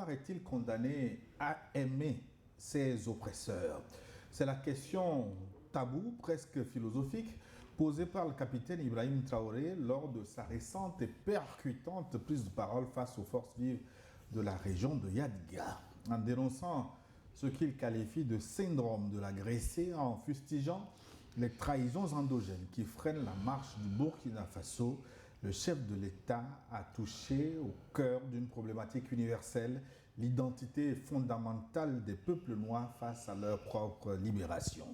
noir est-il condamné à aimer ses oppresseurs? C'est la question taboue, presque philosophique, posée par le capitaine Ibrahim Traoré lors de sa récente et percutante prise de parole face aux forces vives de la région de Yadga, en dénonçant ce qu'il qualifie de syndrome de l'agressé, en fustigeant les trahisons endogènes qui freinent la marche du Burkina Faso. Le chef de l'État a touché au cœur d'une problématique universelle, l'identité fondamentale des peuples noirs face à leur propre libération.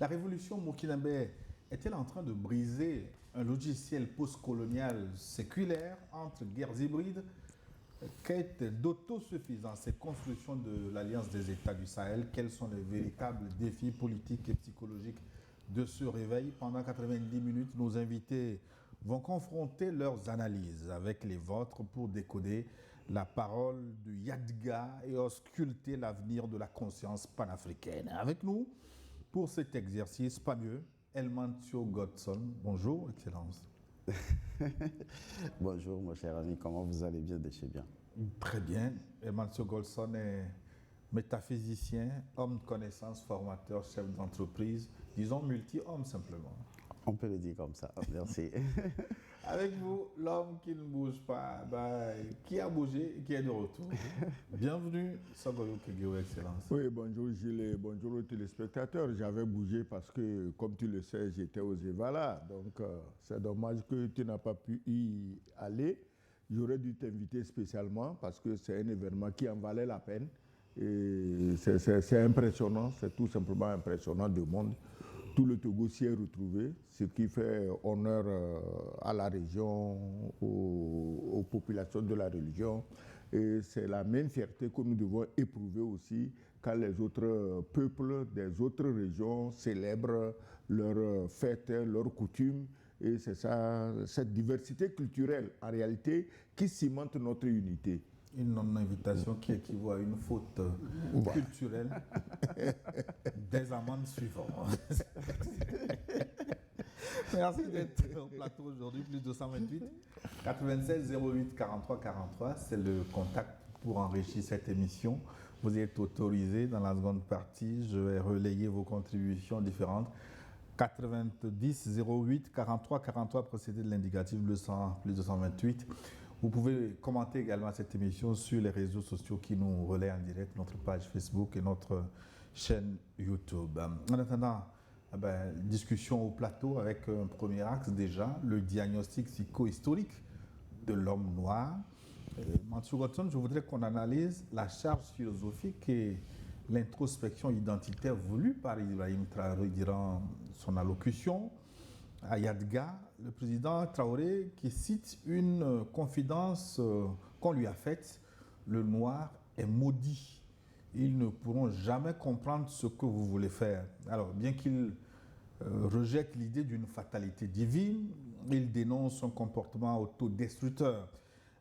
La révolution burkinabé est-elle en train de briser un logiciel postcolonial séculaire entre guerres hybrides, quête d'autosuffisance et construction de l'Alliance des États du Sahel? Quels sont les véritables défis politiques et psychologiques de ce réveil? Pendant 90 minutes, nos invités vont confronter leurs analyses avec les vôtres pour décoder la parole du Yadga et ausculter l'avenir de la conscience panafricaine. Avec nous, pour cet exercice, pas mieux, Elmantio Godson. Bonjour, Excellence. Bonjour, mon cher ami, comment vous allez bien de chez bien? Très bien. Elmantio Godson est métaphysicien, homme de connaissance, formateur, chef d'entreprise, disons multi-homme simplement. On peut le dire comme ça, merci. Avec vous, l'homme qui ne bouge pas, qui a bougé et qui est de retour. Bienvenue, Sogoyo Kegeo, Excellence. Oui, bonjour Gilles et bonjour aux téléspectateurs. J'avais bougé parce que, comme tu le sais, j'étais aux Evala. Donc, c'est dommage que tu n'as pas pu y aller. J'aurais dû t'inviter spécialement parce que c'est un événement qui en valait la peine. Et c'est impressionnant, c'est tout simplement impressionnant de monde. Tout le Togo s'y est retrouvé, ce qui fait honneur à la région, aux populations de la région. Et c'est la même fierté que nous devons éprouver aussi quand les autres peuples des autres régions célèbrent leurs fêtes, leurs coutumes. Et c'est ça, cette diversité culturelle, en réalité, qui cimente notre unité. Une non-invitation qui équivaut à une faute culturelle des amendes suivantes. Merci d'être au plateau aujourd'hui, plus 228 96 08 43 43. C'est le contact pour enrichir cette émission. Vous êtes autorisé dans la seconde partie. Je vais relayer vos contributions différentes. 90 08 43 43 précédé de l'indicatif plus 228. Vous pouvez commenter également cette émission sur les réseaux sociaux qui nous relaient en direct, notre page Facebook et notre chaîne YouTube. En attendant, discussion au plateau avec un premier axe déjà, le diagnostic psycho-historique de l'homme noir. Mansour Watson, je voudrais qu'on analyse la charge philosophique et l'introspection identitaire voulue par Ibrahim Traoré durant son allocution à Yadga, le président Traoré qui cite une confidence qu'on lui a faite: le noir est maudit. Ils ne pourront jamais comprendre ce que vous voulez faire. Alors, bien qu'il rejette l'idée d'une fatalité divine, il dénonce son comportement autodestructeur.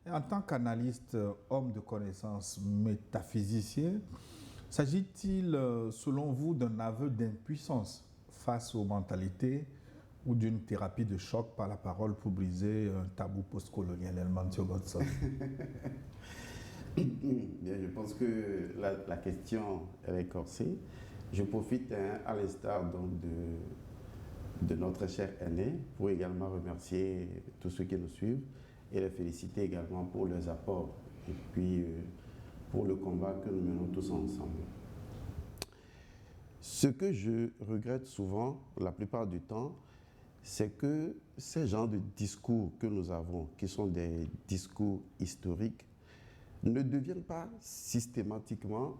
Et en tant qu'analyste, homme de connaissance, métaphysicien, s'agit-il, selon vous, d'un aveu d'impuissance face aux mentalités ou d'une thérapie de choc par la parole pour briser un tabou postcolonial? Elmantio Godson. Bien, je pense que la question est corsée. Je profite à l'instar de notre cher aîné pour également remercier tous ceux qui nous suivent et les féliciter également pour leurs apports et puis pour le combat que nous menons tous ensemble. Ce que je regrette souvent, la plupart du temps, c'est que ces genres de discours que nous avons, qui sont des discours historiques, ne deviennent pas systématiquement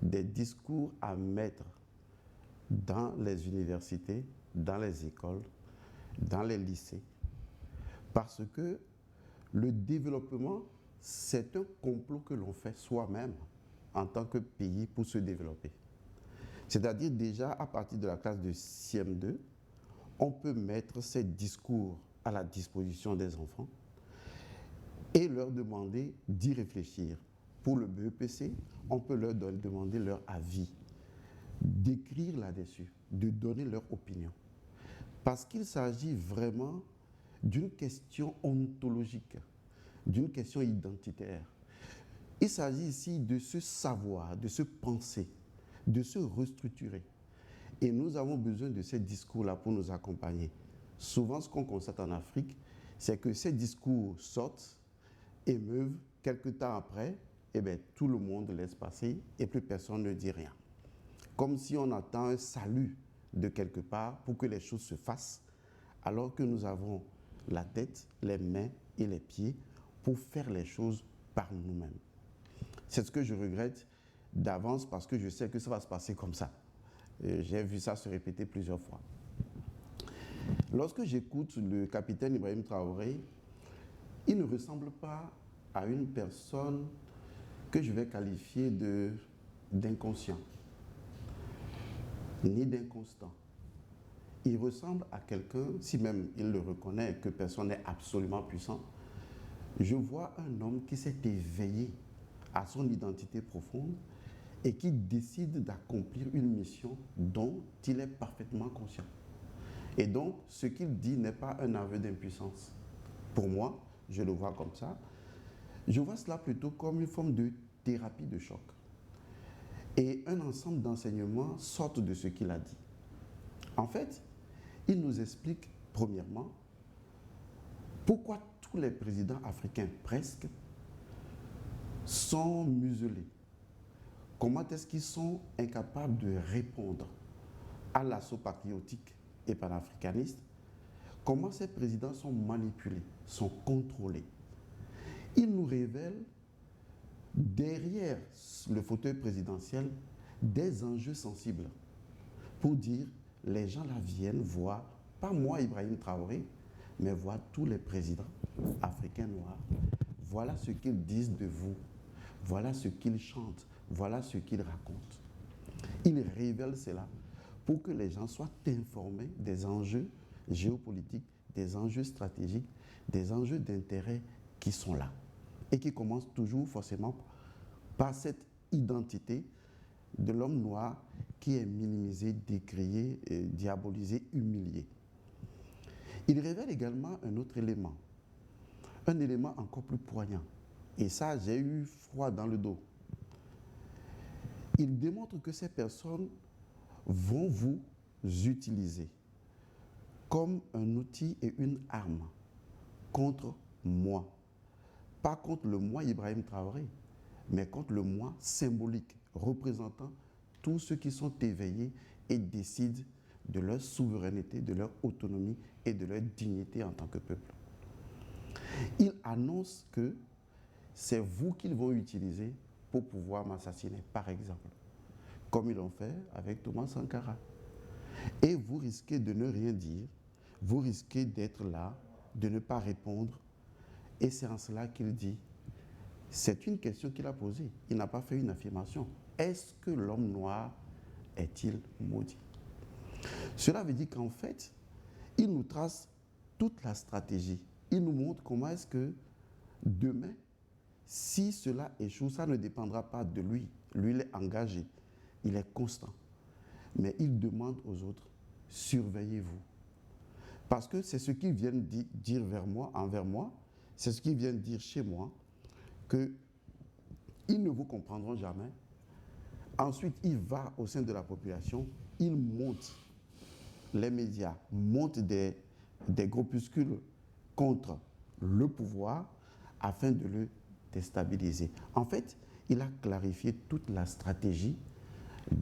des discours à mettre dans les universités, dans les écoles, dans les lycées. Parce que le développement, c'est un complot que l'on fait soi-même en tant que pays pour se développer. C'est-à-dire déjà à partir de la classe de CM2, on peut mettre ces discours à la disposition des enfants et leur demander d'y réfléchir. Pour le BEPC, on peut leur demander leur avis, d'écrire là-dessus, de donner leur opinion. Parce qu'il s'agit vraiment d'une question ontologique, d'une question identitaire. Il s'agit ici de se savoir, de se penser, de se restructurer. Et nous avons besoin de ces discours-là pour nous accompagner. Souvent, ce qu'on constate en Afrique, c'est que ces discours sortent, émeuvent, quelques temps après, eh bien, tout le monde laisse passer et plus personne ne dit rien. Comme si on attend un salut de quelque part pour que les choses se fassent, alors que nous avons la tête, les mains et les pieds pour faire les choses par nous-mêmes. C'est ce que je regrette d'avance parce que je sais que ça va se passer comme ça. J'ai vu ça se répéter plusieurs fois. Lorsque j'écoute le capitaine Ibrahim Traoré, il ne ressemble pas à une personne que je vais qualifier d'inconscient, ni d'inconstant. Il ressemble à quelqu'un, si même il le reconnaît, que personne n'est absolument puissant. Je vois un homme qui s'est éveillé à son identité profonde et qui décide d'accomplir une mission dont il est parfaitement conscient. Et donc, ce qu'il dit n'est pas un aveu d'impuissance. Pour moi, je le vois comme ça. Je vois cela plutôt comme une forme de thérapie de choc. Et un ensemble d'enseignements sortent de ce qu'il a dit. En fait, il nous explique, premièrement, pourquoi tous les présidents africains, presque, sont muselés. Comment est-ce qu'ils sont incapables de répondre à l'assaut patriotique et panafricaniste? Comment ces présidents sont manipulés, sont contrôlés? Il nous révèle, derrière le fauteuil présidentiel, des enjeux sensibles pour dire, les gens là viennent voir, pas moi Ibrahim Traoré, mais voir tous les présidents africains noirs. Voilà ce qu'ils disent de vous, voilà ce qu'ils chantent, voilà ce qu'ils racontent. Il révèle cela pour que les gens soient informés des enjeux géopolitiques, des enjeux stratégiques, des enjeux d'intérêt qui sont là et qui commencent toujours forcément par cette identité de l'homme noir qui est minimisé, décrié, diabolisé, humilié. Il révèle également un autre élément, un élément encore plus poignant. Et ça, j'ai eu froid dans le dos. Il démontre que ces personnes vont vous utiliser comme un outil et une arme contre moi. Pas contre le moi Ibrahim Traoré, mais contre le moi symbolique, représentant tous ceux qui sont éveillés et décident de leur souveraineté, de leur autonomie et de leur dignité en tant que peuple. Il annonce que c'est vous qu'ils vont utiliser pour pouvoir m'assassiner, par exemple, comme ils l'ont fait avec Thomas Sankara. Et vous risquez de ne rien dire, vous risquez d'être là, de ne pas répondre. Et c'est en cela qu'il dit, c'est une question qu'il a posée, il n'a pas fait une affirmation. Est-ce que l'homme noir est-il maudit? Cela veut dire qu'en fait, il nous trace toute la stratégie. Il nous montre comment est-ce que demain, si cela échoue, ça ne dépendra pas de lui. Lui, il est engagé, il est constant. Mais il demande aux autres, surveillez-vous. Parce que c'est ce qu'ils viennent dire envers moi, c'est ce qu'ils viennent dire chez moi, qu'ils ne vous comprendront jamais. Ensuite, il va au sein de la population, il monte les médias, monte des groupuscules contre le pouvoir afin de le déstabiliser. En fait, il a clarifié toute la stratégie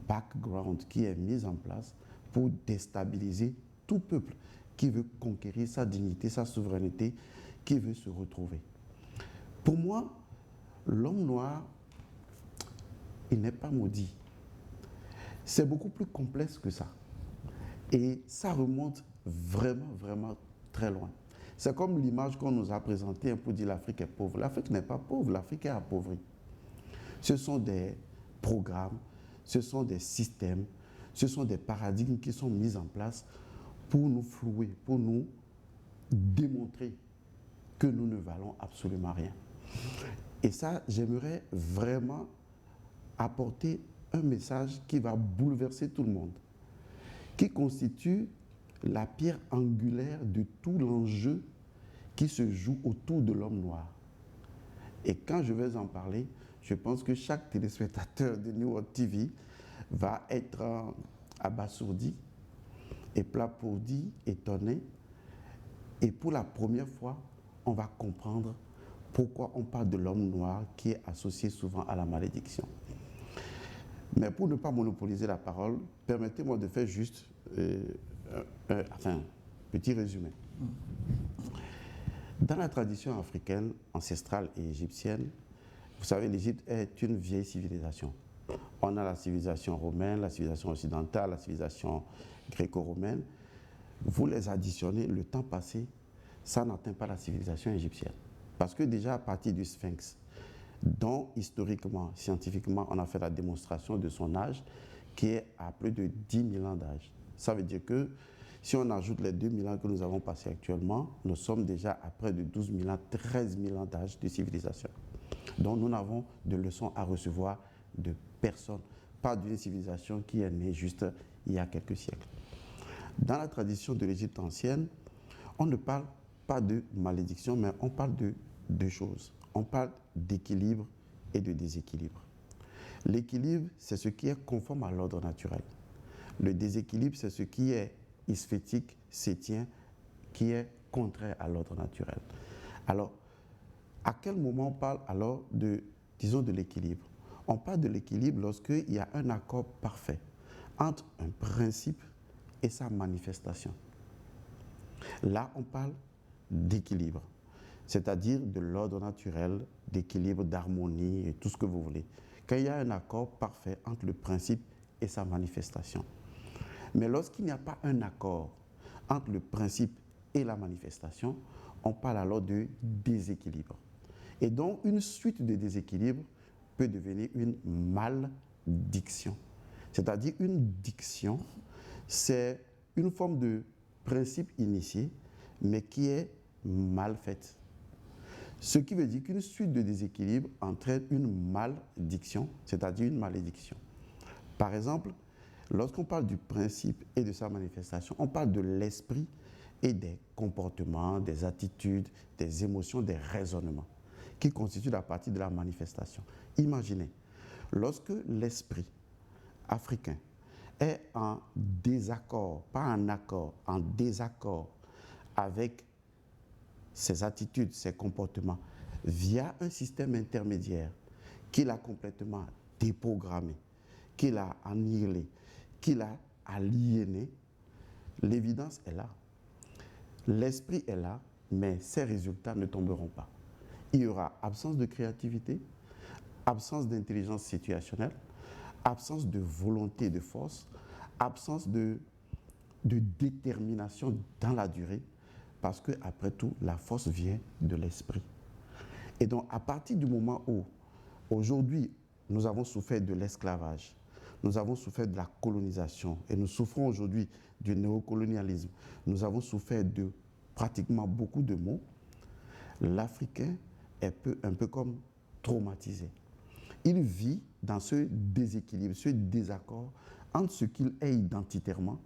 background qui est mise en place pour déstabiliser tout peuple qui veut conquérir sa dignité, sa souveraineté, qui veut se retrouver. Pour moi, l'homme noir, il n'est pas maudit. C'est beaucoup plus complexe que ça. Et ça remonte vraiment, vraiment très loin. C'est comme l'image qu'on nous a présentée pour dire l'Afrique est pauvre. L'Afrique n'est pas pauvre, l'Afrique est appauvrie. Ce sont des programmes, ce sont des systèmes, ce sont des paradigmes qui sont mis en place pour nous flouer, pour nous démontrer que nous ne valons absolument rien. Et ça, j'aimerais vraiment apporter un message qui va bouleverser tout le monde, qui constitue la pierre angulaire de tout l'enjeu qui se joue autour de l'homme noir. Et quand je vais en parler, je pense que chaque téléspectateur de New World TV va être abasourdi, éplapourdi, étonné. Et pour la première fois, on va comprendre pourquoi on parle de l'homme noir qui est associé souvent à la malédiction. Mais pour ne pas monopoliser la parole, permettez-moi de faire juste un petit résumé. Dans la tradition africaine, ancestrale et égyptienne, vous savez, l'Égypte est une vieille civilisation. On a la civilisation romaine, la civilisation occidentale, la civilisation gréco-romaine. Vous les additionnez, le temps passé, ça n'atteint pas la civilisation égyptienne. Parce que déjà à partir du Sphinx, dont historiquement, scientifiquement, on a fait la démonstration de son âge, qui est à plus de 10 000 ans d'âge. Ça veut dire que si on ajoute les 2 000 ans que nous avons passés actuellement, nous sommes déjà à près de 12 000 ans, 13 000 ans d'âge de civilisation. Donc nous n'avons de leçons à recevoir de personne, pas d'une civilisation qui est née juste il y a quelques siècles. Dans la tradition de l'Égypte ancienne, on ne parle pas de malédiction, mais on parle de deux choses. On parle d'équilibre et de déséquilibre. L'équilibre, c'est ce qui est conforme à l'ordre naturel. Le déséquilibre, c'est ce qui est sphétique, sétien, qui est contraire à l'ordre naturel. Alors, à quel moment on parle alors de, disons, de l'équilibre? On parle de l'équilibre lorsqu'il y a un accord parfait entre un principe et sa manifestation. Là, on parle d'équilibre, c'est-à-dire de l'ordre naturel, d'équilibre, d'harmonie et tout ce que vous voulez. Quand il y a un accord parfait entre le principe et sa manifestation. Mais lorsqu'il n'y a pas un accord entre le principe et la manifestation, on parle alors de déséquilibre. Et donc, une suite de déséquilibres peut devenir une maldiction. C'est-à-dire une diction, c'est une forme de principe initié, mais qui est mal faite. Ce qui veut dire qu'une suite de déséquilibres entraîne une maldiction, c'est-à-dire une malédiction. Par exemple, lorsqu'on parle du principe et de sa manifestation, on parle de l'esprit et des comportements, des attitudes, des émotions, des raisonnements qui constituent la partie de la manifestation. Imaginez, lorsque l'esprit africain est en désaccord, pas en accord, en désaccord avec ses attitudes, ses comportements, via un système intermédiaire qu'il a complètement déprogrammé, qu'il a annihilé, qu'il a aliéné, l'évidence est là. L'esprit est là, mais ses résultats ne tomberont pas. Il y aura absence de créativité, absence d'intelligence situationnelle, absence de volonté de force, absence de détermination dans la durée, parce que après tout, la force vient de l'esprit. Et donc, à partir du moment où, aujourd'hui, nous avons souffert de l'esclavage, nous avons souffert de la colonisation, et nous souffrons aujourd'hui du néocolonialisme, nous avons souffert de pratiquement beaucoup de maux, l'Africain est un peu comme traumatisé. Il vit dans ce déséquilibre, ce désaccord entre ce qu'il est identitairement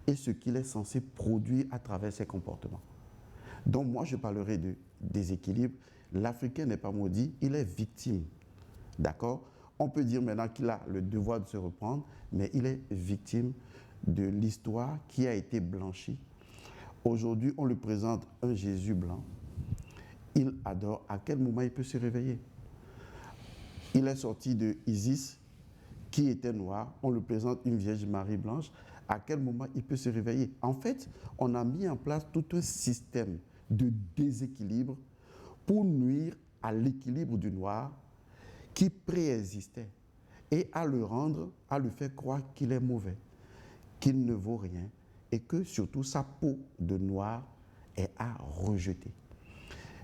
et ce qu'il est censé produire à travers ses comportements. Donc moi, je parlerai de déséquilibre. L'Africain n'est pas maudit, il est victime. D'accord? On peut dire maintenant qu'il a le devoir de se reprendre, mais il est victime de l'histoire qui a été blanchie. Aujourd'hui, on lui présente un Jésus blanc. Il adore. À quel moment il peut se réveiller? Il est sorti de Isis, qui était noir. On lui présente une Vierge Marie blanche. À quel moment il peut se réveiller? En fait, on a mis en place tout un système de déséquilibre pour nuire à l'équilibre du noir qui préexistait et à le rendre, à lui faire croire qu'il est mauvais, qu'il ne vaut rien et que surtout sa peau de noir est à rejeter.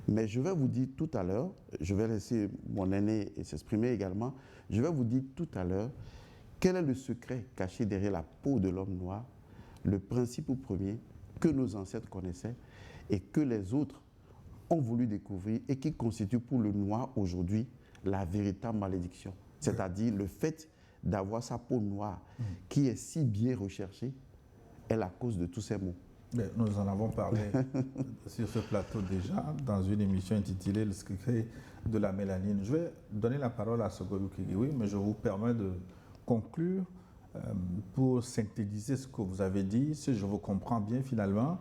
Mais je vais vous dire tout à l'heure, je vais laisser mon aîné s'exprimer également, je vais vous dire tout à l'heure quel est le secret caché derrière la peau de l'homme noir, le principe premier que nos ancêtres connaissaient et que les autres ont voulu découvrir et qui constitue pour le noir aujourd'hui la véritable malédiction. C'est-à-dire le fait d'avoir sa peau noire qui est si bien recherchée est la cause de tous ces maux. Mais nous en avons parlé sur ce plateau déjà, dans une émission intitulée Le secret de la mélanine. Je vais donner la parole à Sogolou Kegewi, mais je vous permets de conclure pour synthétiser ce que vous avez dit, si je vous comprends bien finalement.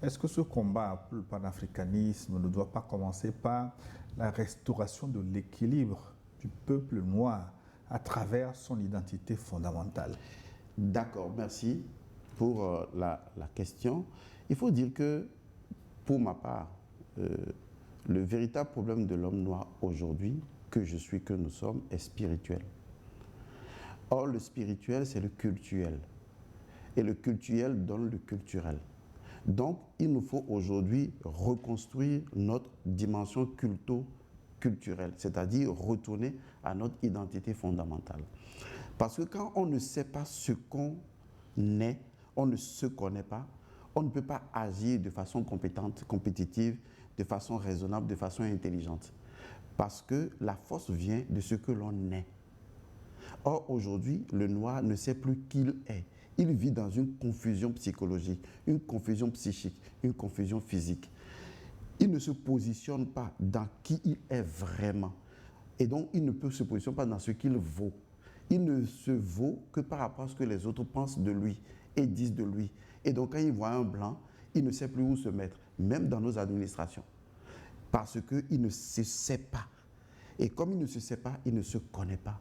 Est-ce que ce combat pour le panafricanisme ne doit pas commencer par la restauration de l'équilibre du peuple noir à travers son identité fondamentale? D'accord, merci pour la question. Il faut dire que, pour ma part, le véritable problème de l'homme noir aujourd'hui, que je suis, que nous sommes, est spirituel. Or, le spirituel, c'est le cultuel. Et le cultuel donne le culturel. Donc, il nous faut aujourd'hui reconstruire notre dimension culturelle, c'est-à-dire retourner à notre identité fondamentale. Parce que quand on ne sait pas ce qu'on est, on ne se connaît pas, on ne peut pas agir de façon compétente, compétitive, de façon raisonnable, de façon intelligente. Parce que la force vient de ce que l'on est. Or, aujourd'hui, le noir ne sait plus qui il est. Il vit dans une confusion psychologique, une confusion psychique, une confusion physique. Il ne se positionne pas dans qui il est vraiment. Et donc, il ne peut se positionner pas dans ce qu'il vaut. Il ne se vaut que par rapport à ce que les autres pensent de lui et disent de lui. Et donc, quand il voit un blanc, il ne sait plus où se mettre, même dans nos administrations. Parce qu'il ne se sait pas. Et comme il ne se sait pas, il ne se connaît pas.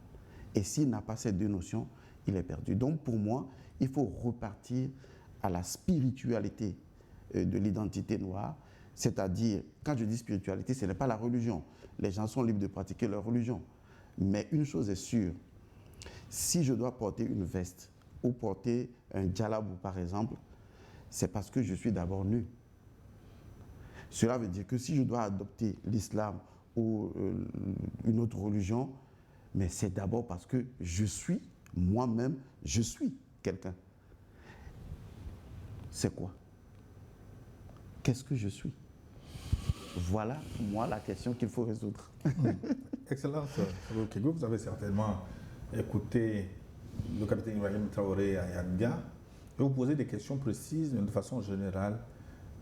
Et s'il n'a pas ces deux notions, il est perdu. Donc pour moi, il faut repartir à la spiritualité de l'identité noire. C'est-à-dire, quand je dis spiritualité, ce n'est pas la religion. Les gens sont libres de pratiquer leur religion. Mais une chose est sûre, si je dois porter une veste ou porter un djellabou par exemple, c'est parce que je suis d'abord nu. Cela veut dire que si je dois adopter l'islam ou une autre religion, mais c'est d'abord parce que je suis, moi-même, je suis quelqu'un. C'est quoi? Qu'est-ce que je suis? Voilà, moi, la question qu'il faut résoudre. Excellence. Vous avez certainement écouté le capitaine Ibrahim Traoré à Yanga et vous posez des questions précises, mais de façon générale.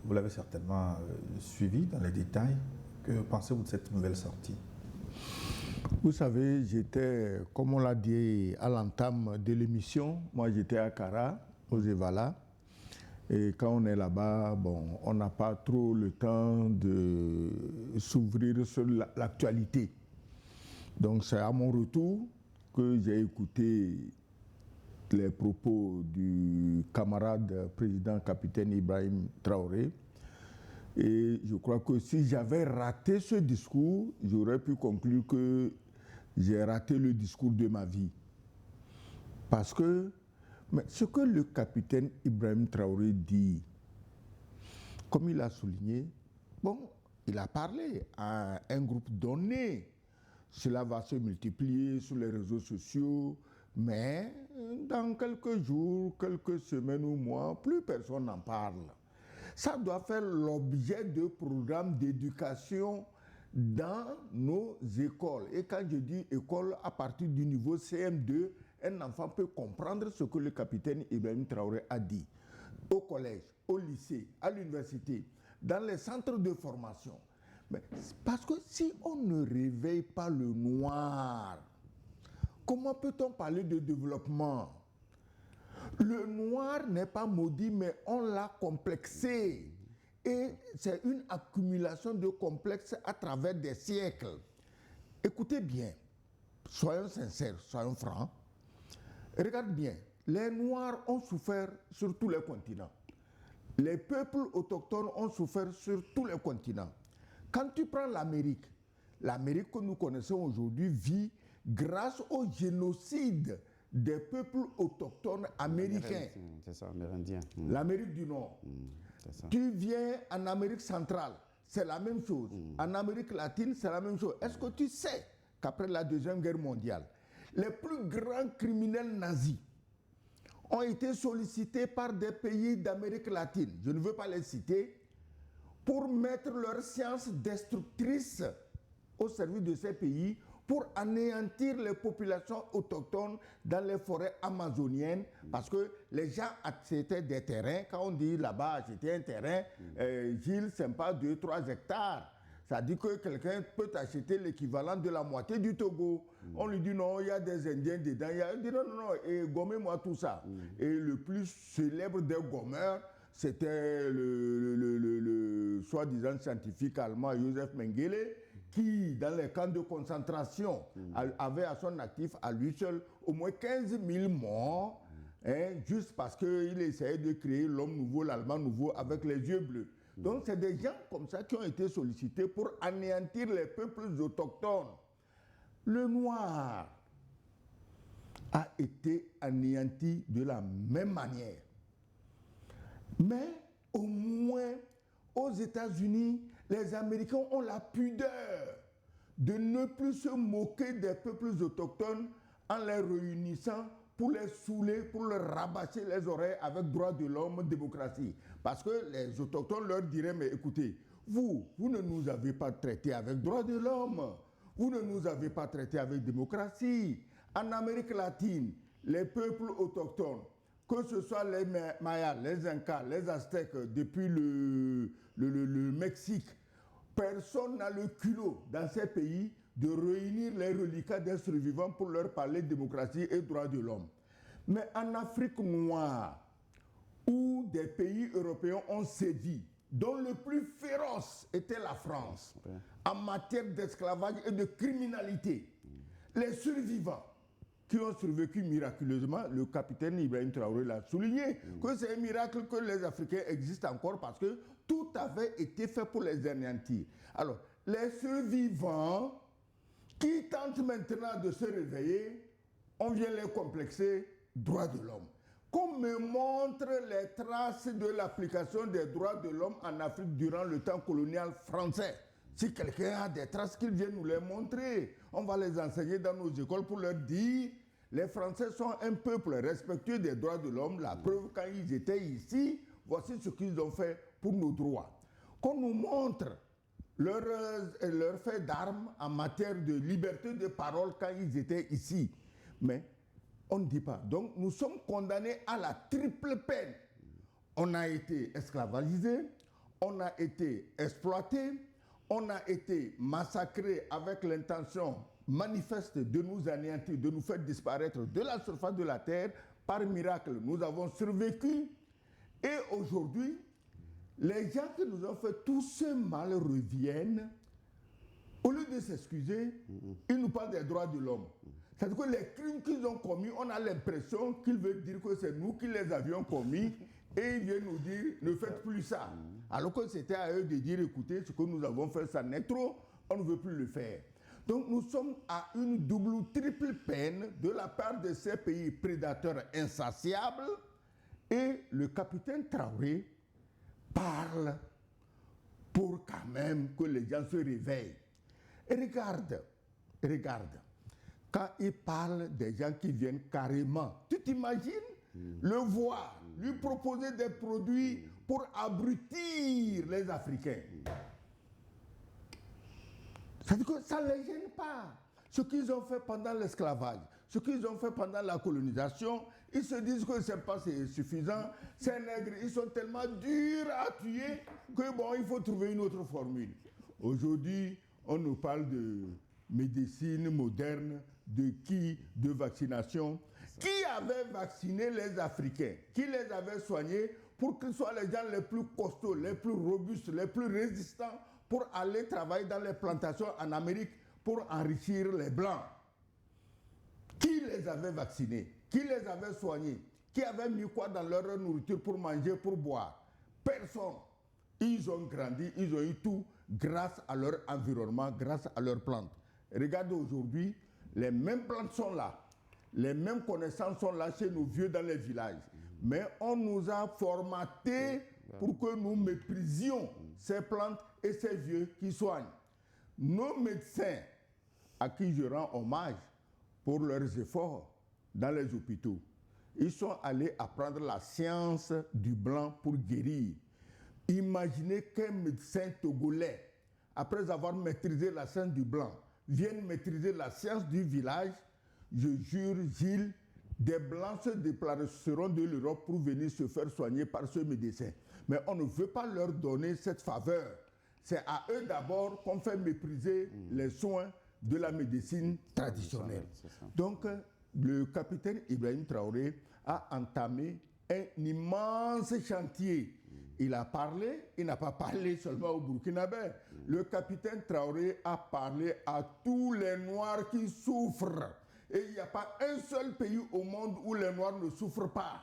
Vous l'avez certainement suivi dans les détails. Que pensez-vous de cette nouvelle sortie? Vous savez, j'étais, comme on l'a dit à l'entame de l'émission, moi j'étais à Kara, aux Evala. Et quand on est là-bas, bon, on n'a pas trop le temps de s'ouvrir sur l'actualité. Donc c'est à mon retour que j'ai écouté les propos du camarade président capitaine Ibrahim Traoré. Et je crois que si j'avais raté ce discours, j'aurais pu conclure que j'ai raté le discours de ma vie. Parce que mais ce que le capitaine Ibrahim Traoré dit, comme il a souligné, bon, il a parlé à un groupe donné. Cela va se multiplier sur les réseaux sociaux, mais dans quelques jours, quelques semaines ou mois, plus personne n'en parle. Ça doit faire l'objet de programmes d'éducation dans nos écoles. Et quand je dis école, à partir du niveau CM2, un enfant peut comprendre ce que le capitaine Ibrahim Traoré a dit. Au collège, au lycée, à l'université, dans les centres de formation. Mais parce que si on ne réveille pas le noir, comment peut-on parler de développement? Le noir n'est pas maudit, mais on l'a complexé. Et c'est une accumulation de complexes à travers des siècles. Écoutez bien, soyons sincères, soyons francs. Regarde bien, les Noirs ont souffert sur tous les continents. Les peuples autochtones ont souffert sur tous les continents. Quand tu prends l'Amérique que nous connaissons aujourd'hui vit grâce au génocide des peuples autochtones américains. C'est ça, amérindien. L'Amérique du Nord. Tu viens en Amérique centrale, c'est la même chose. En Amérique latine, c'est la même chose. Est-ce que tu sais qu'après la Deuxième Guerre mondiale, les plus grands criminels nazis ont été sollicités par des pays d'Amérique latine, je ne veux pas les citer, pour mettre leur science destructrice au service de ces pays pour anéantir les populations autochtones dans les forêts amazoniennes, parce que les gens achetaient des terrains. Quand on dit là-bas acheter un terrain, Gilles, c'est pas 2-3 hectares. Ça dit que quelqu'un peut acheter l'équivalent de la moitié du Togo. On lui dit non, il y a des Indiens dedans. Il dit non, et gommez-moi tout ça. Et le plus célèbre des gommeurs, c'était le soi-disant scientifique allemand Joseph Mengele, qui, dans les camps de concentration, avait à son actif, à lui seul, au moins 15 000 morts, juste parce qu'il essayait de créer l'homme nouveau, l'Allemand nouveau, avec les yeux bleus. Donc, c'est des gens comme ça qui ont été sollicités pour anéantir les peuples autochtones. Le noir a été anéanti de la même manière. Mais, au moins, aux États-Unis, les Américains ont la pudeur de ne plus se moquer des peuples autochtones en les réunissant pour les saouler, pour leur rabâcher les oreilles avec droits de l'homme, démocratie. Parce que les autochtones leur diraient, mais écoutez, vous ne nous avez pas traités avec droits de l'homme, vous ne nous avez pas traités avec démocratie. En Amérique latine, les peuples autochtones, que ce soit les Mayas, les Incas, les Aztèques, depuis le Mexique, personne n'a le culot dans ces pays de réunir les reliquats des survivants pour leur parler de démocratie et droits de l'homme. Mais en Afrique noire, où des pays européens ont sévi, dont le plus féroce était la France, en matière d'esclavage et de criminalité, les survivants qui ont survécu miraculeusement, le capitaine Ibrahim Traoré l'a souligné, que c'est un miracle que les Africains existent encore parce que tout avait été fait pour les anéantir. Alors, les survivants qui tentent maintenant de se réveiller, on vient les complexer, droits de l'homme. Qu'on me montre les traces de l'application des droits de l'homme en Afrique durant le temps colonial français. Si quelqu'un a des traces, qu'il vienne nous les montrer. On va les enseigner dans nos écoles pour leur dire les Français sont un peuple respectueux des droits de l'homme. La preuve, quand ils étaient ici, voici ce qu'ils ont fait pour nos droits. Qu'on nous montre leur fait d'armes en matière de liberté de parole quand ils étaient ici. Mais on ne dit pas. Donc nous sommes condamnés à la triple peine. On a été esclavagisés, on a été exploités, on a été massacrés avec l'intention manifeste de nous anéantir, de nous faire disparaître de la surface de la terre. Par miracle, nous avons survécu. Et aujourd'hui, les gens qui nous ont fait tout ce mal reviennent. Au lieu de s'excuser, ils nous parlent des droits de l'homme. C'est-à-dire que les crimes qu'ils ont commis, on a l'impression qu'ils veulent dire que c'est nous qui les avions commis et ils viennent nous dire ne faites plus ça. Alors que c'était à eux de dire écoutez, ce que nous avons fait, ça n'est trop, on ne veut plus le faire. Donc nous sommes à une double ou triple peine de la part de ces pays prédateurs insatiables et le capitaine Traoré parle pour quand même que les gens se réveillent. Et regarde, quand il parle des gens qui viennent carrément, tu t'imagines le voir, lui proposer des produits pour abrutir les Africains. C'est-à-dire que ça ne les gêne pas. Ce qu'ils ont fait pendant l'esclavage, ce qu'ils ont fait pendant la colonisation, ils se disent que ce n'est pas suffisant. Ces nègres, ils sont tellement durs à tuer que bon, il faut trouver une autre formule. Aujourd'hui, on nous parle de médecine moderne, de vaccination. Qui avait vacciné les Africains? Qui les avait soignés pour qu'ils soient les gens les plus costauds, les plus robustes, les plus résistants pour aller travailler dans les plantations en Amérique pour enrichir les Blancs? Qui les avait vaccinés? Qui les avait soignés? Qui avait mis quoi dans leur nourriture pour manger, pour boire? Personne. Ils ont grandi, ils ont eu tout grâce à leur environnement, grâce à leurs plantes. Regardez aujourd'hui, les mêmes plantes sont là. Les mêmes connaissances sont là chez nos vieux dans les villages. Mais on nous a formatés pour que nous méprisions ces plantes et ces vieux qui soignent. Nos médecins, à qui je rends hommage pour leurs efforts dans les hôpitaux, ils sont allés apprendre la science du blanc pour guérir. Imaginez qu'un médecin togolais, après avoir maîtrisé la science du blanc, viennent maîtriser la science du village, je jure, Gilles, des Blancs se déplaceront de l'Europe pour venir se faire soigner par ce médecin. Mais on ne veut pas leur donner cette faveur. C'est à eux d'abord qu'on fait mépriser les soins de la médecine traditionnelle. Donc, le capitaine Ibrahim Traoré a entamé un immense chantier. Il a parlé, il n'a pas parlé seulement aux Burkinabés. Le capitaine Traoré a parlé à tous les Noirs qui souffrent. Et il n'y a pas un seul pays au monde où les Noirs ne souffrent pas.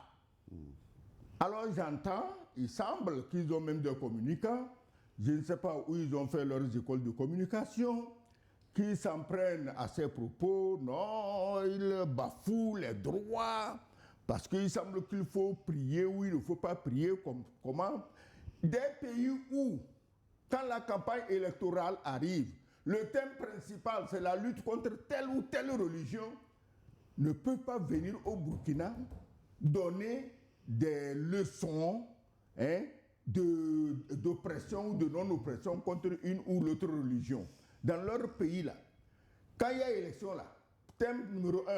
Alors j'entends, il semble qu'ils ont même des communicants. Je ne sais pas où ils ont fait leurs écoles de communication, qui s'en prennent à ces propos. Non, ils bafouent les droits, parce qu'il semble qu'il faut prier ou il ne faut pas prier. Comment? Des pays où, quand la campagne électorale arrive, le thème principal, c'est la lutte contre telle ou telle religion, ne peut pas venir au Burkina donner des leçons d'oppression ou de non-oppression contre une ou l'autre religion. Dans leur pays, là, quand il y a élection, là, thème numéro 1,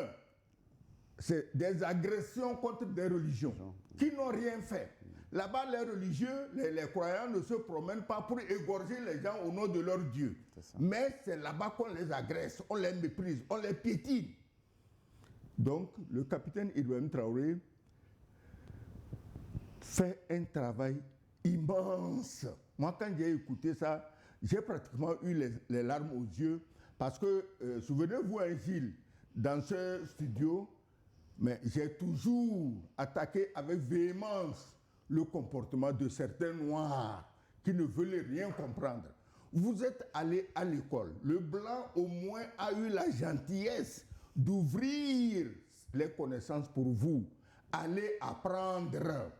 c'est des agressions contre des religions qui n'ont rien fait. Là-bas, les religieux, les croyants ne se promènent pas pour égorger les gens au nom de leur Dieu. Mais c'est là-bas qu'on les agresse, on les méprise, on les piétine. Donc, le capitaine Ibrahim Traoré fait un travail immense. Moi, quand j'ai écouté ça, j'ai pratiquement eu les larmes aux yeux parce que, souvenez-vous, Gilles, dans ce studio, mais j'ai toujours attaqué avec véhémence le comportement de certains Noirs qui ne veulent rien comprendre. Vous êtes allé à l'école. Le Blanc, au moins, a eu la gentillesse d'ouvrir les connaissances pour vous. Allez apprendre.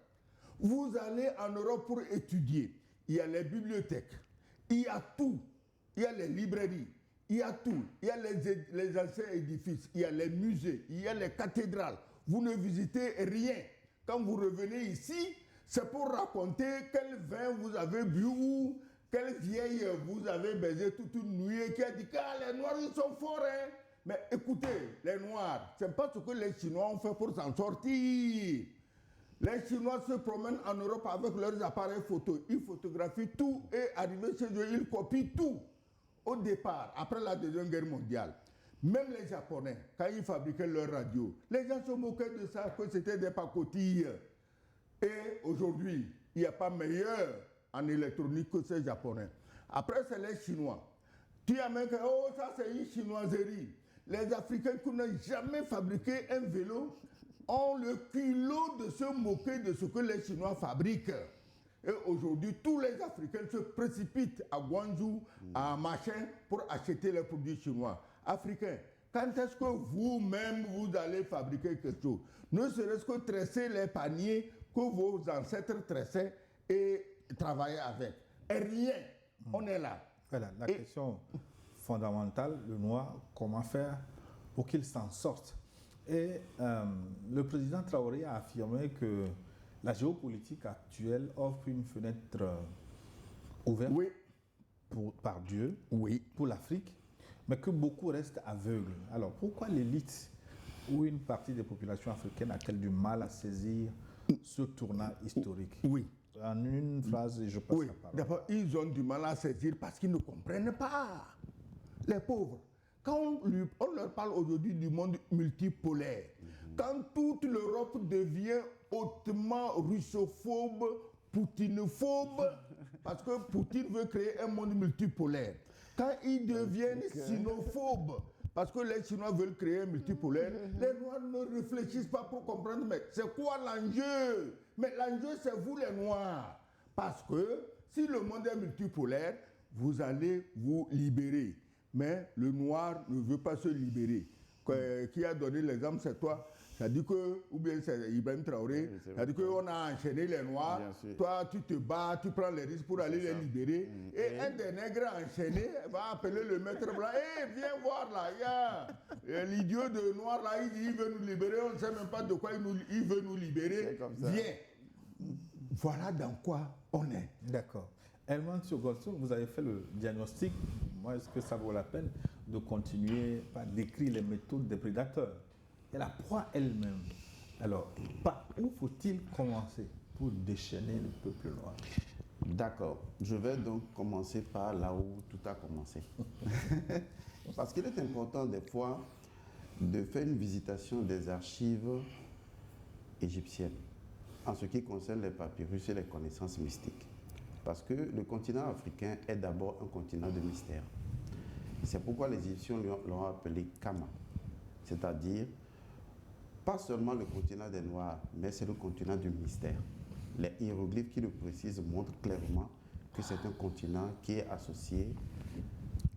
Vous allez en Europe pour étudier. Il y a les bibliothèques. Il y a tout. Il y a les librairies. Il y a tout. Il y a les anciens édifices. Il y a les musées. Il y a les cathédrales. Vous ne visitez rien. Quand vous revenez ici, c'est pour raconter quel vin vous avez bu ou quelle vieille vous avez baisé toute une nuit et qui a dit que les Noirs ils sont forts. Hein? Mais écoutez, les Noirs, ce n'est pas ce que les Chinois ont fait pour s'en sortir. Les Chinois se promènent en Europe avec leurs appareils photo. Ils photographient tout et arrivés chez eux, ils copient tout. Au départ, après la Deuxième Guerre mondiale, même les Japonais, quand ils fabriquaient leurs radios, les gens se moquaient de ça, que c'était des pacotilles. Et aujourd'hui, il n'y a pas meilleur en électronique que ces Japonais. Après, c'est les Chinois. Tu as même que, oh, ça c'est une chinoiserie. Les Africains qui n'ont jamais fabriqué un vélo ont le culot de se moquer de ce que les Chinois fabriquent. Et aujourd'hui, tous les Africains se précipitent à Guangzhou, à Machin, pour acheter les produits chinois. Africains, quand est-ce que vous-même, vous allez fabriquer quelque chose? Ne serait-ce que tresser les paniers que vos ancêtres tressaient et travaillaient avec. Et rien, on est là. Voilà, la question fondamentale, le noir, comment faire pour qu'il s'en sorte. Et le président Traoré a affirmé que la géopolitique actuelle offre une fenêtre ouverte par Dieu pour l'Afrique, mais que beaucoup restent aveugles. Alors pourquoi l'élite ou une partie des populations africaines a-t-elle du mal à saisir ce tournant historique? En une phrase, je passe la parole. D'abord, ils ont du mal à saisir parce qu'ils ne comprennent pas. Les pauvres. Quand on leur parle aujourd'hui du monde multipolaire, quand toute l'Europe devient hautement russophobe, poutinophobe, parce que Poutine veut créer un monde multipolaire, quand ils deviennent sinophobes, parce que les Chinois veulent créer un multipolaire, les Noirs ne réfléchissent pas pour comprendre, mais c'est quoi l'enjeu? Mais l'enjeu, c'est vous les Noirs. Parce que si le monde est multipolaire, vous allez vous libérer. Mais le noir ne veut pas se libérer. Qui a donné l'exemple, c'est toi. Ça dit que, ou bien c'est Ibrahim Traoré, ça dit qu'on a enchaîné les noirs. Toi, tu te bats, tu prends les risques pour aller les libérer. Et un des nègres enchaînés va appeler le maître blanc. Hé, viens voir là, l'idiot de noir là, il veut nous libérer. On ne sait même pas de quoi il veut nous libérer. Viens. Voilà dans quoi on est. D'accord. Helman Thiogolso, vous avez fait le diagnostic. Moi, est-ce que ça vaut la peine? de continuer par décrire les méthodes des prédateurs et la proie elle-même. Alors, par où faut-il commencer pour déchaîner le peuple noir? D'accord. Je vais donc commencer par là où tout a commencé. Parce qu'il est important des fois de faire une visitation des archives égyptiennes en ce qui concerne les papyrus et les connaissances mystiques. Parce que le continent africain est d'abord un continent de mystère. C'est pourquoi les Égyptiens l'ont appelé Kama, c'est-à-dire pas seulement le continent des Noirs, mais c'est le continent du mystère. Les hiéroglyphes qui le précisent montrent clairement que c'est un continent qui est associé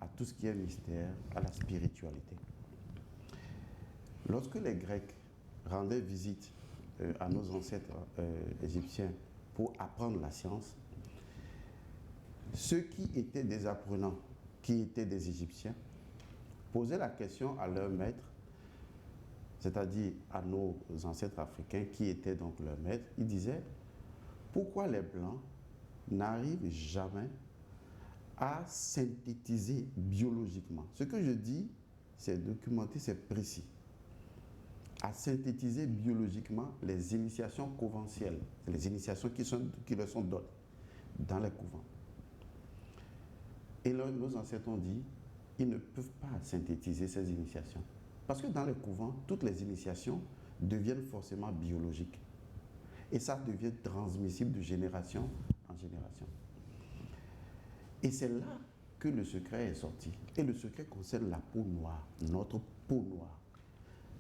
à tout ce qui est mystère, à la spiritualité. Lorsque les Grecs rendaient visite à nos ancêtres égyptiens pour apprendre la science, ceux qui étaient des apprenants, qui étaient des Égyptiens, posaient la question à leur maître, c'est-à-dire à nos ancêtres africains qui étaient donc leurs maîtres. Ils disaient, pourquoi les Blancs n'arrivent jamais à synthétiser biologiquement? Ce que je dis, c'est documenté, c'est précis. À synthétiser biologiquement les initiations conventionnelles, les initiations qui leur sont données dans les couvents. Et là, nos ancêtres ont dit, ils ne peuvent pas synthétiser ces initiations. Parce que dans les couvents, toutes les initiations deviennent forcément biologiques. Et ça devient transmissible de génération en génération. Et c'est là que le secret est sorti. Et le secret concerne la peau noire, notre peau noire.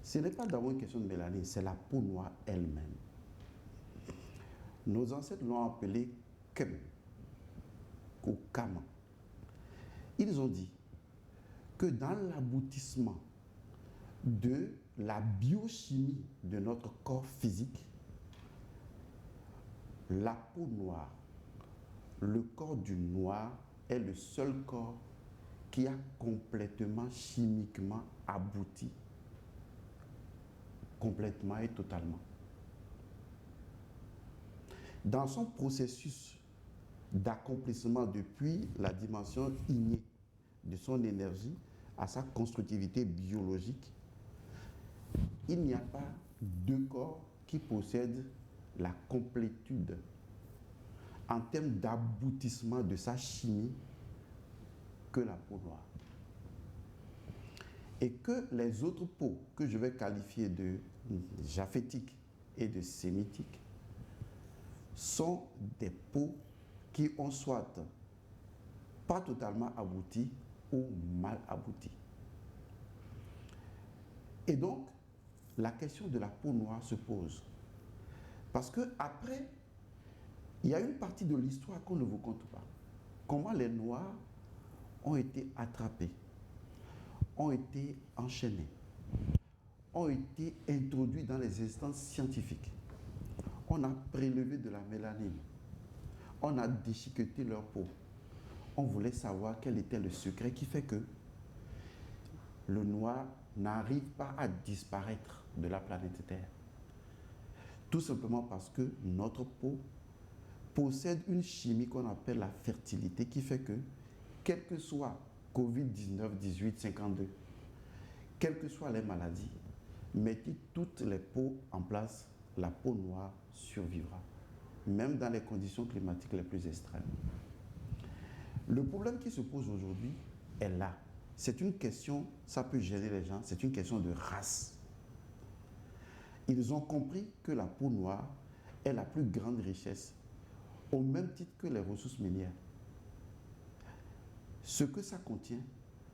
Ce n'est pas d'abord une question de mélanine, c'est la peau noire elle-même. Nos ancêtres l'ont appelée Kem ou Kama. Ils ont dit que dans l'aboutissement de la biochimie de notre corps physique, la peau noire, le corps du noir est le seul corps qui a complètement, chimiquement abouti, complètement et totalement. Dans son processus d'accomplissement depuis la dimension innée de son énergie à sa constructivité biologique, il n'y a pas de corps qui possède la complétude en termes d'aboutissement de sa chimie que la peau noire. Et que les autres peaux que je vais qualifier de japhétiques et de sémitiques sont des peaux qui ont soit pas totalement abouti ou mal abouti. Et donc, la question de la peau noire se pose. Parce que après, il y a une partie de l'histoire qu'on ne vous compte pas. Comment les Noirs ont été attrapés, ont été enchaînés, ont été introduits dans les instances scientifiques. On a prélevé de la mélanine. On a déchiqueté leur peau. On voulait savoir quel était le secret qui fait que le noir n'arrive pas à disparaître de la planète Terre. Tout simplement parce que notre peau possède une chimie qu'on appelle la fertilité qui fait que, quel que soit Covid-19, 18, 52, quelles que soient les maladies, mettez toutes les peaux en place, la peau noire survivra, même dans les conditions climatiques les plus extrêmes. Le problème qui se pose aujourd'hui est là. C'est une question, ça peut gêner les gens, c'est une question de race. Ils ont compris que la peau noire est la plus grande richesse, au même titre que les ressources minières. Ce que ça contient,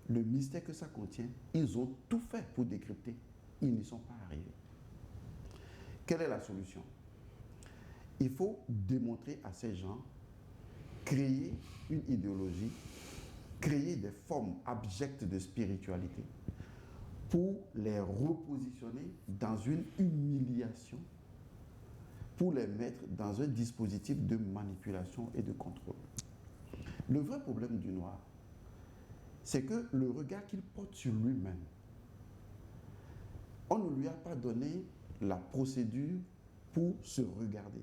le mystère que ça contient, ils ont tout fait pour décrypter. Ils n'y sont pas arrivés. Quelle est la solution? Il faut démontrer à ces gens, créer une idéologie, créer des formes abjectes de spiritualité pour les repositionner dans une humiliation, pour les mettre dans un dispositif de manipulation et de contrôle. Le vrai problème du noir, c'est que le regard qu'il porte sur lui-même, on ne lui a pas donné la procédure pour se regarder.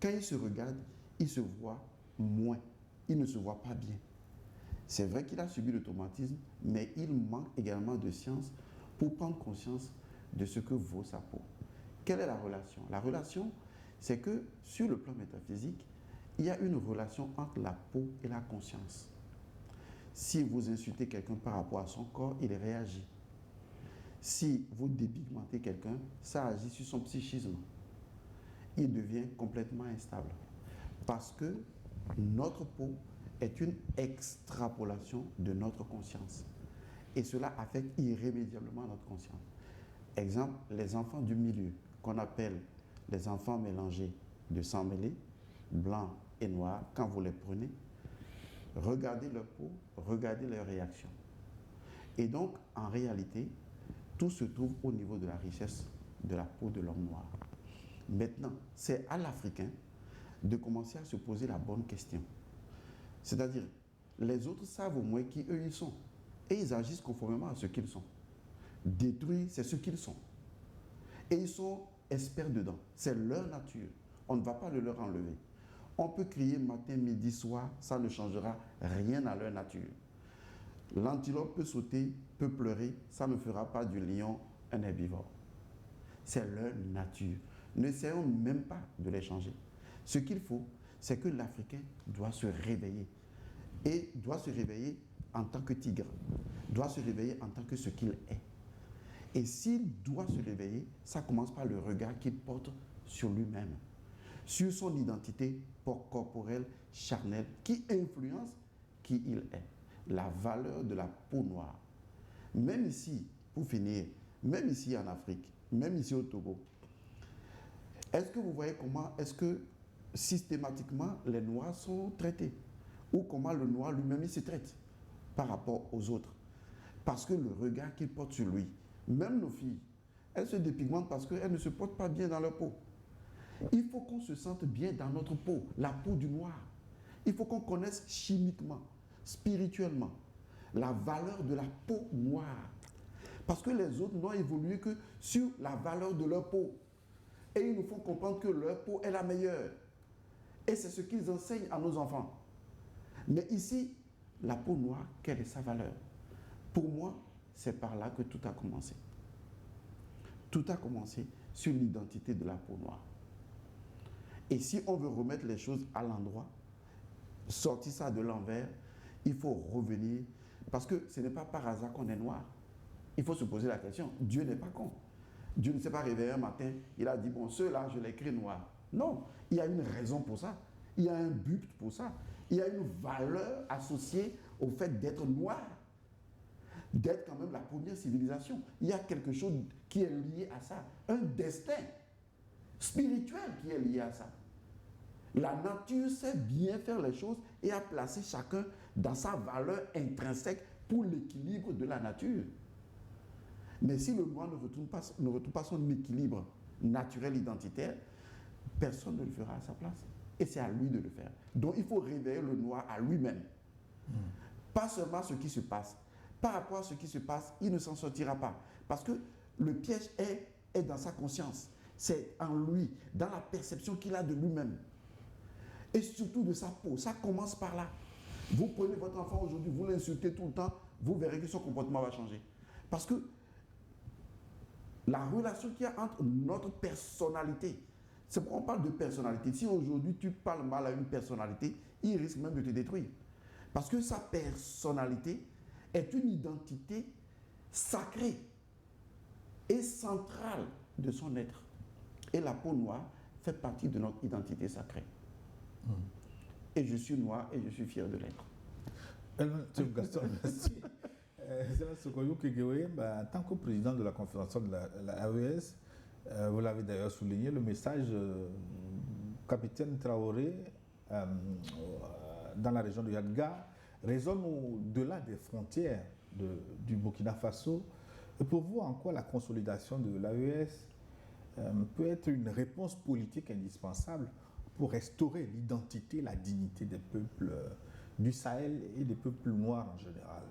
Quand il se regarde, il se voit moins, il ne se voit pas bien. C'est vrai qu'il a subi le traumatisme, mais il manque également de science pour prendre conscience de ce que vaut sa peau. Quelle est la relation? La relation, c'est que sur le plan métaphysique, il y a une relation entre la peau et la conscience. Si vous insultez quelqu'un par rapport à son corps, il réagit. Si vous dépigmentez quelqu'un, ça agit sur son psychisme. Il devient complètement instable. Parce que notre peau est une extrapolation de notre conscience. Et cela affecte irrémédiablement notre conscience. Exemple, les enfants du milieu, qu'on appelle les enfants mélangés de sang mêlé, blanc et noir, quand vous les prenez, regardez leur peau, regardez leurs réactions. Et donc, en réalité, tout se trouve au niveau de la richesse de la peau de l'homme noir. Maintenant, c'est à l'Africain de commencer à se poser la bonne question. C'est-à-dire, les autres savent au moins qui eux ils sont. Et ils agissent conformément à ce qu'ils sont. Détruire, c'est ce qu'ils sont. Et ils sont experts dedans. C'est leur nature. On ne va pas le leur enlever. On peut crier matin, midi, soir, ça ne changera rien à leur nature. L'antilope peut sauter, peut pleurer, ça ne fera pas du lion un herbivore. C'est leur nature. N'essayons même pas de les changer. Ce qu'il faut, c'est que l'Africain doit se réveiller. Et doit se réveiller en tant que tigre. Doit se réveiller en tant que ce qu'il est. Et s'il doit se réveiller, ça commence par le regard qu'il porte sur lui-même, sur son identité corporelle, charnelle, qui influence qui il est. La valeur de la peau noire. Même ici, pour finir, même ici en Afrique, même ici au Togo, est-ce que vous voyez comment est-ce que systématiquement les Noirs sont traités? Ou comment le Noir lui-même il se traite par rapport aux autres? Parce que le regard qu'il porte sur lui, même nos filles, elles se dépigmentent parce qu'elles ne se portent pas bien dans leur peau. Il faut qu'on se sente bien dans notre peau, la peau du noir. Il faut qu'on connaisse chimiquement, spirituellement, la valeur de la peau noire. Parce que les autres n'ont évolué que sur la valeur de leur peau. Et ils nous font comprendre que leur peau est la meilleure. Et c'est ce qu'ils enseignent à nos enfants. Mais ici, la peau noire, quelle est sa valeur? Pour moi, c'est par là que tout a commencé. Tout a commencé sur l'identité de la peau noire. Et si on veut remettre les choses à l'endroit, sortir ça de l'envers, il faut revenir. Parce que ce n'est pas par hasard qu'on est noir. Il faut se poser la question. Dieu n'est pas con. Dieu ne s'est pas réveillé un matin, il a dit, bon, ceux-là, je les écris noir. Non, il y a une raison pour ça. Il y a un but pour ça. Il y a une valeur associée au fait d'être noir. D'être quand même la première civilisation. Il y a quelque chose qui est lié à ça. Un destin spirituel qui est lié à ça. La nature sait bien faire les choses et a placé chacun dans sa valeur intrinsèque pour l'équilibre de la nature. Mais si le noir ne retrouve pas son équilibre naturel identitaire, personne ne le fera à sa place. Et c'est à lui de le faire. Donc il faut réveiller le noir à lui-même. Pas seulement ce qui se passe. Par rapport à ce qui se passe, il ne s'en sortira pas. Parce que le piège est dans sa conscience. C'est en lui, dans la perception qu'il a de lui-même. Et surtout de sa peau. Ça commence par là. Vous prenez votre enfant aujourd'hui, vous l'insultez tout le temps, vous verrez que son comportement va changer. Parce que la relation qu'il y a entre notre personnalité, c'est pourquoi on parle de personnalité. Si aujourd'hui tu parles mal à une personnalité, il risque même de te détruire. Parce que sa personnalité est une identité sacrée et centrale de son être. Et la peau noire fait partie de notre identité sacrée. Et je suis noir et je suis fier de l'être. Gaston, merci. En tant que président de la conférence de la AES, vous l'avez d'ailleurs souligné, le message capitaine Traoré dans la région de Yadga résonne au-delà des frontières du Burkina Faso. Et pour vous, en quoi la consolidation de l'AES peut être une réponse politique indispensable pour restaurer l'identité, la dignité des peuples du Sahel et des peuples noirs en général?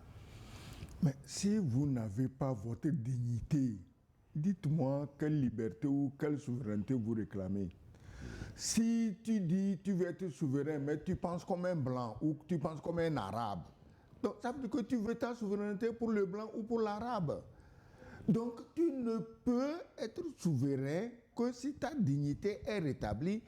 Mais si vous n'avez pas votre dignité, dites-moi quelle liberté ou quelle souveraineté vous réclamez. Si tu dis tu veux être souverain, mais tu penses comme un blanc ou tu penses comme un arabe, Donc ça veut dire que tu veux ta souveraineté pour le blanc ou pour l'arabe. Donc tu ne peux être souverain que si ta dignité est rétablie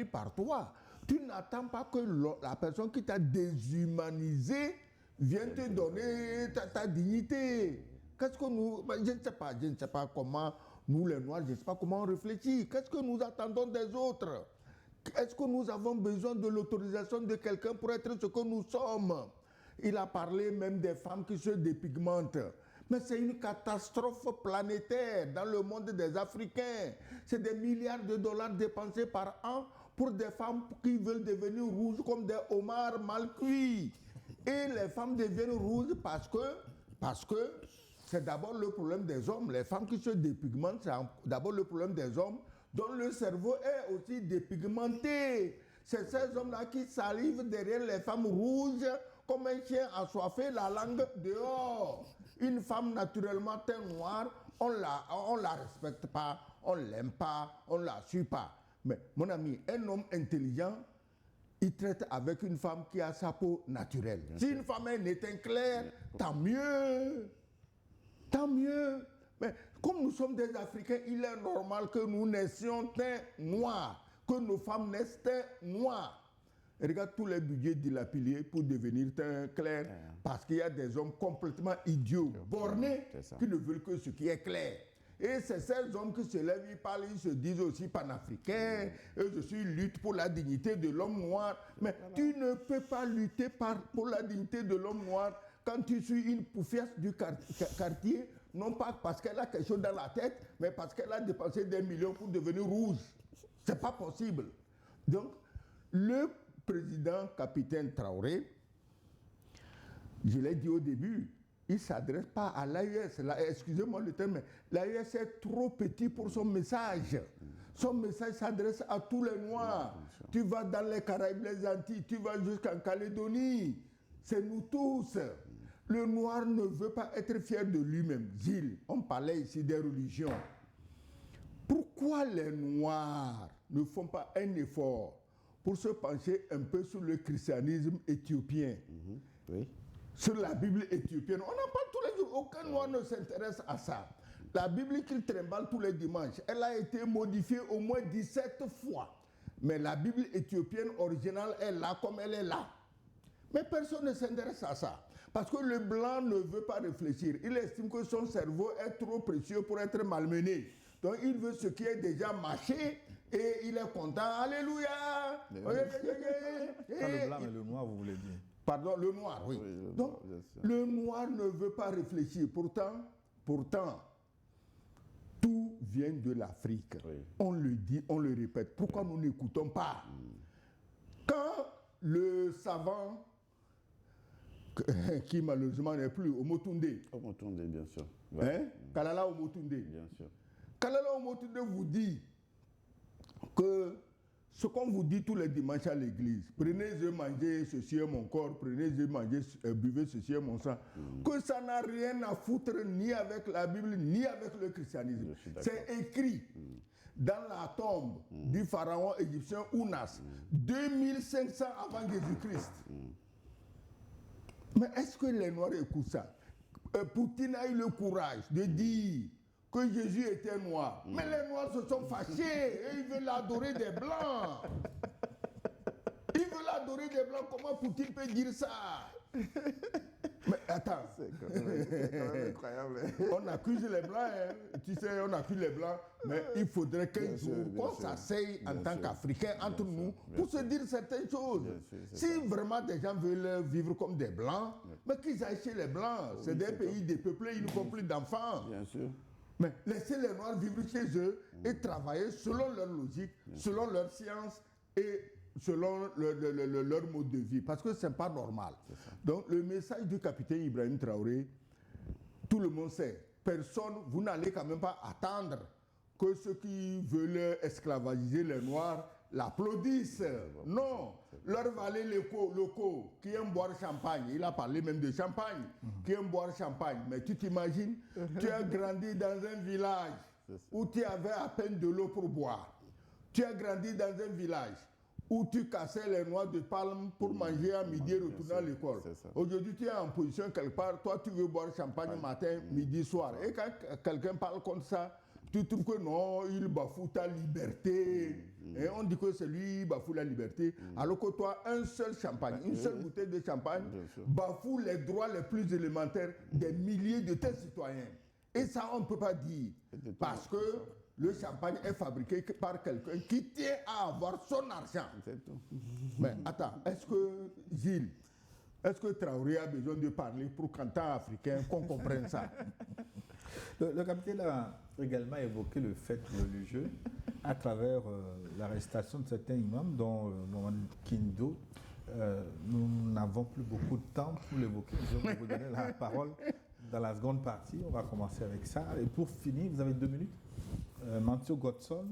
par toi. Tu n'attends pas que la personne qui t'a déshumanisé vienne te donner ta dignité. Qu'est-ce que nous... Je ne sais pas comment, nous les Noirs, je ne sais pas comment on réfléchit. Qu'est-ce que nous attendons des autres? Est-ce que nous avons besoin de l'autorisation de quelqu'un pour être ce que nous sommes? Il a parlé même des femmes qui se dépigmentent. Mais c'est une catastrophe planétaire dans le monde des Africains. C'est des milliards de dollars dépensés par an pour des femmes qui veulent devenir rouges comme des homards mal cuits. Et les femmes deviennent rouges parce que c'est d'abord le problème des hommes. Les femmes qui se dépigmentent, c'est d'abord le problème des hommes dont le cerveau est aussi dépigmenté. C'est ces hommes-là qui salivent derrière les femmes rouges comme un chien assoiffé, la langue dehors. Une femme naturellement teint noir, on la respecte pas, on l'aime pas, on la suit pas. Mais mon ami, un homme intelligent, il traite avec une femme qui a sa peau naturelle. Si une femme a un éteint clair, tant mieux. Tant mieux. Mais comme nous sommes des Africains, il est normal que nous naissions teint noir, que nos femmes naissent teint noir. Regarde tous les budgets dilapidés pour devenir teint clair, parce qu'il y a des hommes complètement idiots, bornés, qui ne veulent que ce qui est clair. Et c'est ces hommes qui se lèvent, ils parlent, ils se disent aussi panafricains, et je lutte pour la dignité de l'homme noir. Mais tu ne peux pas lutter pour la dignité de l'homme noir quand tu suis une poufiasse du quartier, non pas parce qu'elle a quelque chose dans la tête, mais parce qu'elle a dépensé des millions pour devenir rouge. C'est pas possible. Donc, le président capitaine Traoré, je l'ai dit au début, il ne s'adresse pas à l'AES. Excusez-moi le terme, mais l'AES est trop petit pour son message. Son message s'adresse à tous les Noirs. Tu vas dans les Caraïbes, les Antilles, tu vas jusqu'en Calédonie. C'est nous tous. Le Noir ne veut pas être fier de lui-même. Gilles, on parlait ici des religions. Pourquoi les Noirs ne font pas un effort pour se pencher un peu sur le christianisme éthiopien, oui, sur la Bible éthiopienne? On en parle tous les jours. Aucun Noir ne s'intéresse à ça. La Bible qu'il trimballe tous les dimanches, elle a été modifiée au moins 17 fois. Mais la Bible éthiopienne originale est là comme elle est là. Mais personne ne s'intéresse à ça. Parce que le blanc ne veut pas réfléchir. Il estime que son cerveau est trop précieux pour être malmené. Donc il veut ce qui est déjà mâché et il est content. Alléluia! Pas le blanc, mais le noir, vous voulez dire. Pardon, le noir, oui. Donc le noir ne veut pas réfléchir. Pourtant, tout vient de l'Afrique. Oui. On le dit, on le répète. Pourquoi nous n'écoutons pas? Quand le savant, qui malheureusement n'est plus, Omotunde, bien sûr. Hein? Kalala Omotunde. Bien sûr. Kalala Omotunde vous dit que ce qu'on vous dit tous les dimanches à l'église, prenez-le, mangez, ceci est mon corps, prenez-le, mangez, buvez, ceci est mon sang, que ça n'a rien à foutre ni avec la Bible, ni avec le christianisme. C'est écrit dans la tombe du pharaon égyptien Ounas, 2500 avant Jésus-Christ. Mais est-ce que les Noirs écoutent ça? Poutine a eu le courage de dire que Jésus était noir. Mais les Noirs se sont fâchés et ils veulent adorer des Blancs. Ils veulent adorer des Blancs. Comment Poutine peut dire ça? Mais attends. C'est quand même incroyable. On accuse les Blancs, hein. Tu sais, on accuse les Blancs, mais il faudrait qu'un jour qu'on s'asseye en tant qu'Africains entre nous pour se dire certaines choses. Si vraiment des gens veulent vivre comme des Blancs, mais qu'ils aillent chez les Blancs. C'est des pays dépeuplés, ils n'ont plus d'enfants. Bien sûr. Mais laissez les Noirs vivre chez eux et travailler selon leur logique, selon leur science et selon leur mode de vie. Parce que ce n'est pas normal. Donc le message du capitaine Ibrahim Traoré, tout le monde sait. Personne, vous n'allez quand même pas attendre que ceux qui veulent esclavagiser les Noirs l'applaudissent. Non. Leur valet locaux qui aiment boire champagne, il a parlé même de champagne, qui aiment boire champagne. Mais tu t'imagines, tu as grandi dans un village où tu avais à peine de l'eau pour boire. Tu as grandi dans un village où tu cassais les noix de palme pour manger à midi et retourner à l'école. Aujourd'hui, tu es en position quelque part, toi tu veux boire champagne matin, midi, soir. Et quand quelqu'un parle comme ça, tu trouves que non, il bafoue ta liberté. Et on dit que c'est lui qui bafoue la liberté. Alors que toi, un seul champagne, une seule bouteille de champagne bafoue les droits les plus élémentaires des milliers de tes citoyens. Et ça, on ne peut pas dire. Parce que le champagne est fabriqué par quelqu'un qui tient à avoir son argent. Mais attends, est-ce que Gilles, est-ce que Traoré a besoin de parler pour qu'en tant qu'Africain, qu'on comprenne ça? Le capitaine a également évoqué le fait religieux à travers l'arrestation de certains imams, dont Mohamed Kindo. Nous n'avons plus beaucoup de temps pour l'évoquer. Je vais vous donner la parole dans la seconde partie. On va commencer avec ça. Et pour finir, vous avez 2 minutes. Mantio Godson,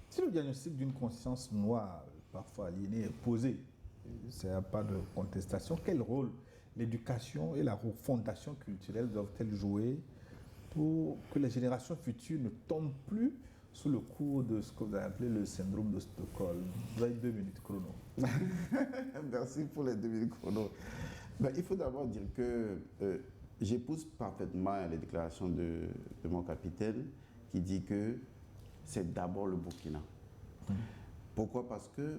si le diagnostic d'une conscience noire, parfois aliénée, est posé, il n'y a pas de contestation, quel rôle l'éducation et la refondation culturelle doivent-elles jouer pour que les générations futures ne tombent plus sous le coup de ce que vous avez appelé le syndrome de Stockholm? Vous avez 2 minutes chrono. Merci pour les 2 minutes chrono. Ben, il faut d'abord dire que j'épouse parfaitement les déclarations de mon capitaine qui dit que c'est d'abord le Burkina. Pourquoi? Parce que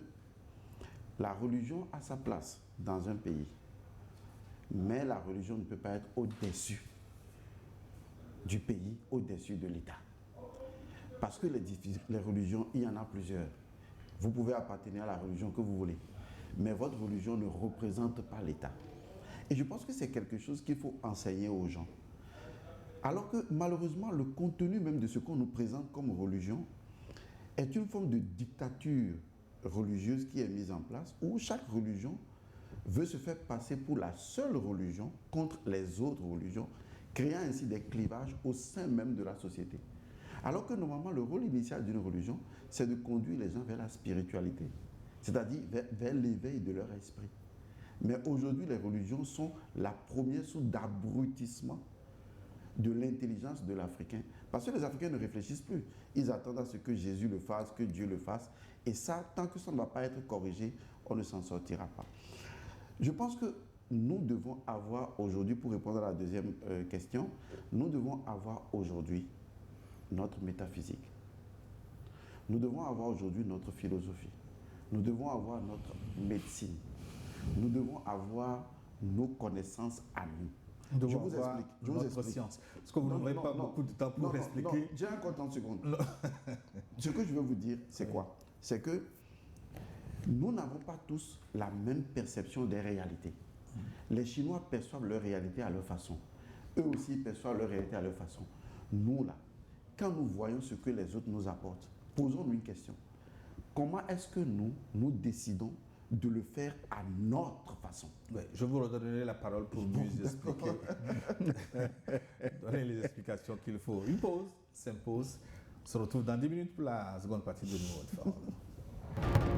la religion a sa place dans un pays, mais la religion ne peut pas être au-dessus du pays, au-dessus de l'État. Parce que les religions, il y en a plusieurs. Vous pouvez appartenir à la religion que vous voulez, mais votre religion ne représente pas l'État. Et je pense que c'est quelque chose qu'il faut enseigner aux gens. Alors que malheureusement, le contenu même de ce qu'on nous présente comme religion est une forme de dictature religieuse qui est mise en place, où chaque religion veut se faire passer pour la seule religion contre les autres religions, créant ainsi des clivages au sein même de la société. Alors que normalement, le rôle initial d'une religion, c'est de conduire les gens vers la spiritualité, c'est-à-dire vers l'éveil de leur esprit. Mais aujourd'hui, les religions sont la première source d'abrutissement de l'intelligence de l'Africain. Parce que les Africains ne réfléchissent plus. Ils attendent à ce que Jésus le fasse, que Dieu le fasse. Et ça, tant que ça ne va pas être corrigé, on ne s'en sortira pas. Je pense que nous devons avoir aujourd'hui, pour répondre à la deuxième question, nous devons avoir aujourd'hui notre métaphysique. Nous devons avoir aujourd'hui notre philosophie. Nous devons avoir notre médecine. Nous devons avoir nos connaissances à nous. Je vous explique. Notre science. Parce que vous n'aurez pas beaucoup de temps pour expliquer. J'ai encore 30 secondes. Ce que je veux vous dire, c'est quoi? C'est que nous n'avons pas tous la même perception des réalités. Les Chinois perçoivent leur réalité à leur façon. Eux aussi perçoivent leur réalité à leur façon. Nous, là, quand nous voyons ce que les autres nous apportent, posons-nous une question. Comment est-ce que nous décidons de le faire à notre façon? Ouais, je vous redonnerai la parole pour mieux expliquer. Donnez les explications qu'il faut. Une pause s'impose. On se retrouve dans 10 minutes pour la seconde partie de Nouveau Forum.